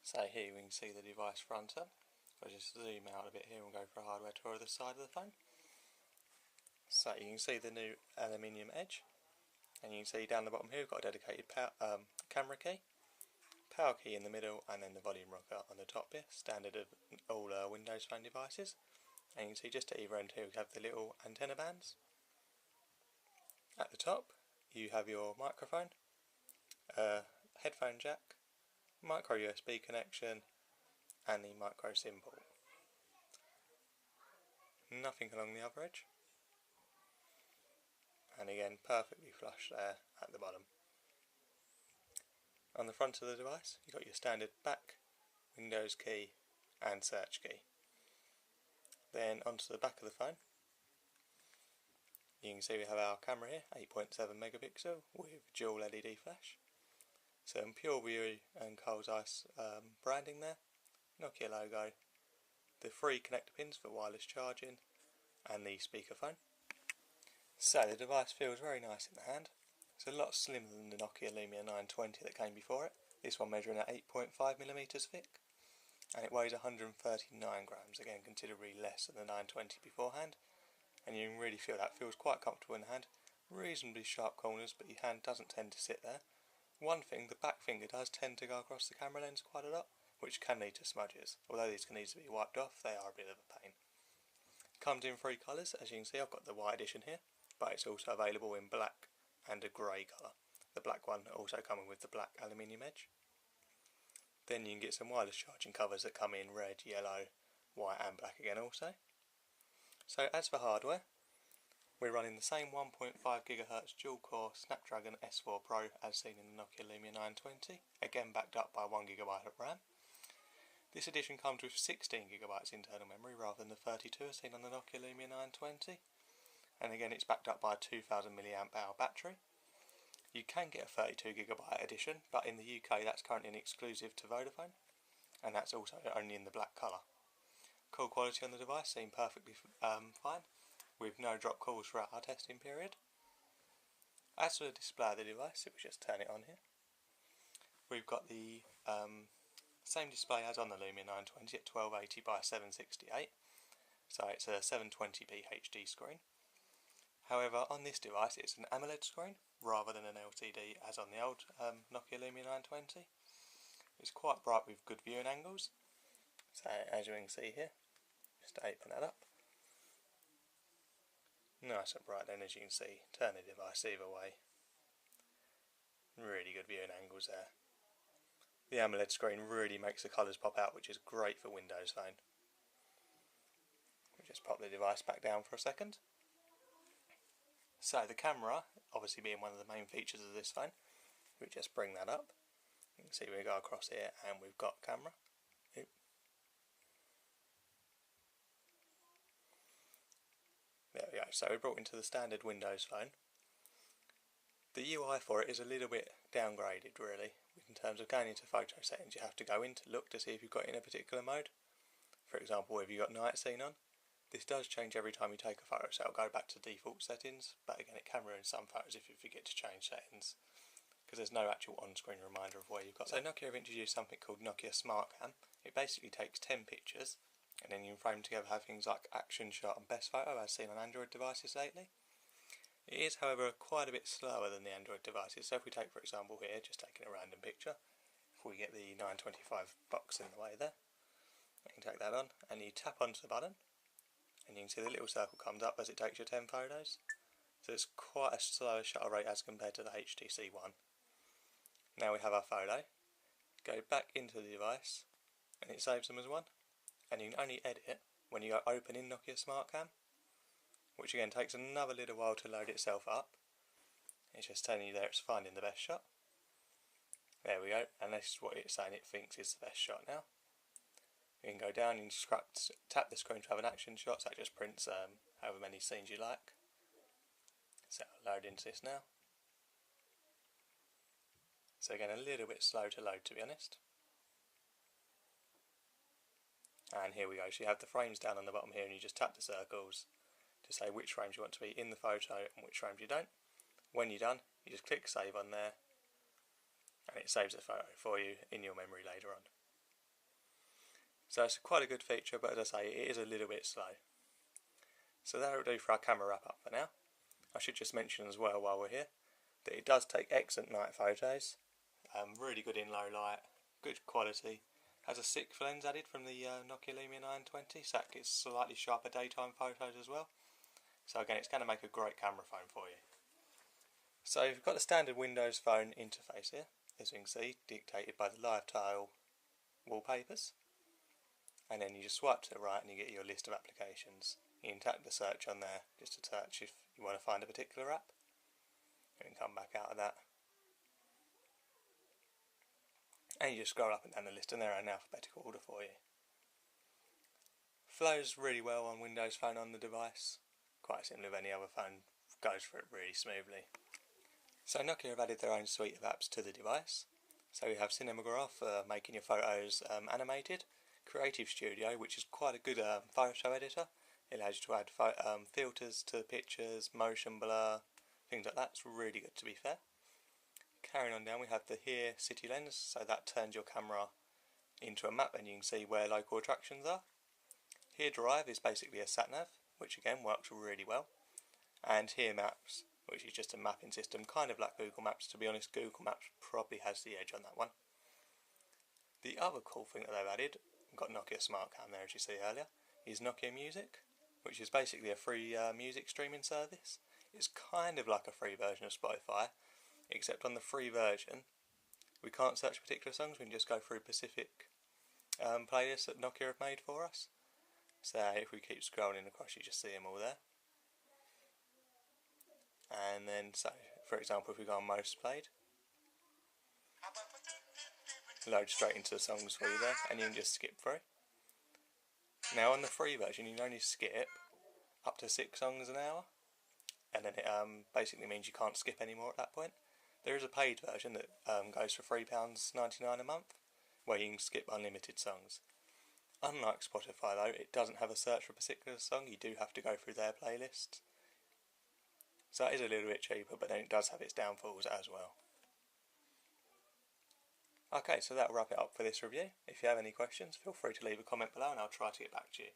So here we can see the device front up. I'll just zoom out a bit here and go for a hardware tour of the side of the phone. So you can see the new aluminium edge, and you can see down the bottom here we've got a dedicated camera key, power key in the middle, and then the volume rocker on the top here, standard of all Windows Phone devices. And you can see just at either end here we have the little antenna bands. At the top you have your microphone, headphone jack, micro USB connection, and the micro SIM port. Nothing along the other edge, and again perfectly flush there at the bottom. On the front of the device you've got your standard back, Windows key and search key. Then onto the back of the phone you can see we have our camera here, 8.7 megapixel with dual LED flash. Some pure view and Coles Ice branding there, Nokia logo, the 3 connector pins for wireless charging, and the speakerphone. So the device feels very nice in the hand. It's a lot slimmer than the Nokia Lumia 920 that came before it, this one measuring at 8.5mm thick, and it weighs 139 grams, again considerably less than the 920 beforehand, and you can really feel that. Feels quite comfortable in the hand, reasonably sharp corners, but your hand doesn't tend to sit there. One thing, the back finger does tend to go across the camera lens quite a lot, which can lead to smudges. Although these can easily be wiped off, they are a bit of a pain. Comes in 3 colours, as you can see I've got the white edition here, but it's also available in black and a grey colour. The black one also coming with the black aluminium edge. Then you can get some wireless charging covers that come in red, yellow, white and black again also. So as for hardware, we're running the same 1.5 GHz dual core Snapdragon S4 Pro as seen in the Nokia Lumia 920, again backed up by 1GB of RAM. This edition comes with 16GB internal memory rather than the 32 as seen on the Nokia Lumia 920, and again it's backed up by a 2000 mAh battery. You can get a 32GB edition, but in the UK that's currently an exclusive to Vodafone, and that's also only in the black colour. Call quality on the device seemed perfectly fine, with no drop calls throughout our testing period. As for the display of the device, if we just turn it on here, we've got the same display as on the Lumia 920 at 1280 by 768, so it's a 720p HD screen. However, on this device it's an AMOLED screen rather than an LCD as on the old Nokia Lumia 920. It's quite bright with good viewing angles, so as you can see here, just open that up. Nice and bright then, as you can see. Turn the device either way. Really good viewing angles there. The AMOLED screen really makes the colours pop out, which is great for Windows Phone. We'll just pop the device back down for a second. So the camera, obviously being one of the main features of this phone, we just bring that up. You can see we go across here and we've got camera. There we go, so we brought into the standard Windows Phone. The UI for it is a little bit downgraded really. In terms of going into photo settings, you have to go in to look to see if you've got it in a particular mode. For example, if you've got night scene on, this does change every time you take a photo, so it'll go back to default settings, but again it can ruin some photos if you forget to change settings, because there's no actual on-screen reminder of where you've got. So Nokia have introduced something called Nokia Smart Cam. It basically takes 10 pictures, and then you can frame together, have things like action shot and best photo as seen on Android devices lately. It is however quite a bit slower than the Android devices, so if we take for example here, just taking a random picture, if we get the 925 box in the way there, you can take that on and you tap onto the button and you can see the little circle comes up as it takes your 10 photos. So it's quite a slower shutter rate as compared to the HTC One. Now we have our photo, go back into the device and it saves them as one, and you can only edit it when you go open in Nokia Smart Cam, which again takes another little while to load itself up. It's just telling you there it's finding the best shot. There we go, and this is what it's saying it thinks is the best shot now. You can go down and tap the screen to have an action shot, so it just prints however many scenes you like. So I'll load into this now. So again, a little bit slow to load to be honest. And here we go, so you have the frames down on the bottom here and you just tap the circles to say which frames you want to be in the photo and which frames you don't. When you're done, you just click save on there and it saves the photo for you in your memory later on. So it's quite a good feature, but as I say, it is a little bit slow. So that'll do for our camera wrap up for now. I should just mention as well while we're here that it does take excellent night photos, really good in low light, good quality. Has a 6th lens added from the Nokia Lumia 920, so that gets slightly sharper daytime photos as well. So again, it's going to make a great camera phone for you. So you've got the standard Windows Phone interface here, as you can see, dictated by the live tile wallpapers. And then you just swipe to the right and you get your list of applications. You can tap the search on there just to search if you want to find a particular app. You can come back out of that. And you just scroll up and down the list and they're in alphabetical order for you. Flows really well on Windows Phone on the device. Quite similar with any other phone, goes for it really smoothly. So Nokia have added their own suite of apps to the device. So we have Cinemagraph for making your photos animated, Creative Studio, which is quite a good photo editor. It allows you to add filters to pictures, motion blur, things like that. It's really good, to be fair. Carrying on down, we have the Here City Lens, so that turns your camera into a map and you can see where local attractions are. Here Drive is basically a sat-nav, which again works really well. And Here Maps, which is just a mapping system, kind of like Google Maps. To be honest, Google Maps probably has the edge on that one. The other cool thing that they've added, we've got Nokia Smart Cam there as you see earlier, is Nokia Music, which is basically a free music streaming service. It's kind of like a free version of Spotify, except on the free version we can't search particular songs, we can just go through specific playlists that Nokia have made for us. So if we keep scrolling across, you just see them all there. And then, so for example, if we go on most played, load straight into the songs for you there, and you can just skip through. Now on the free version you can only skip up to 6 songs an hour, and then it basically means you can't skip anymore at that point. There is a paid version that goes for £3.99 a month, where you can skip unlimited songs. Unlike Spotify though, it doesn't have a search for a particular song, you do have to go through their playlists. So that is a little bit cheaper, but then it does have its downfalls as well. Okay, so that'll wrap it up for this review. If you have any questions, feel free to leave a comment below and I'll try to get back to you.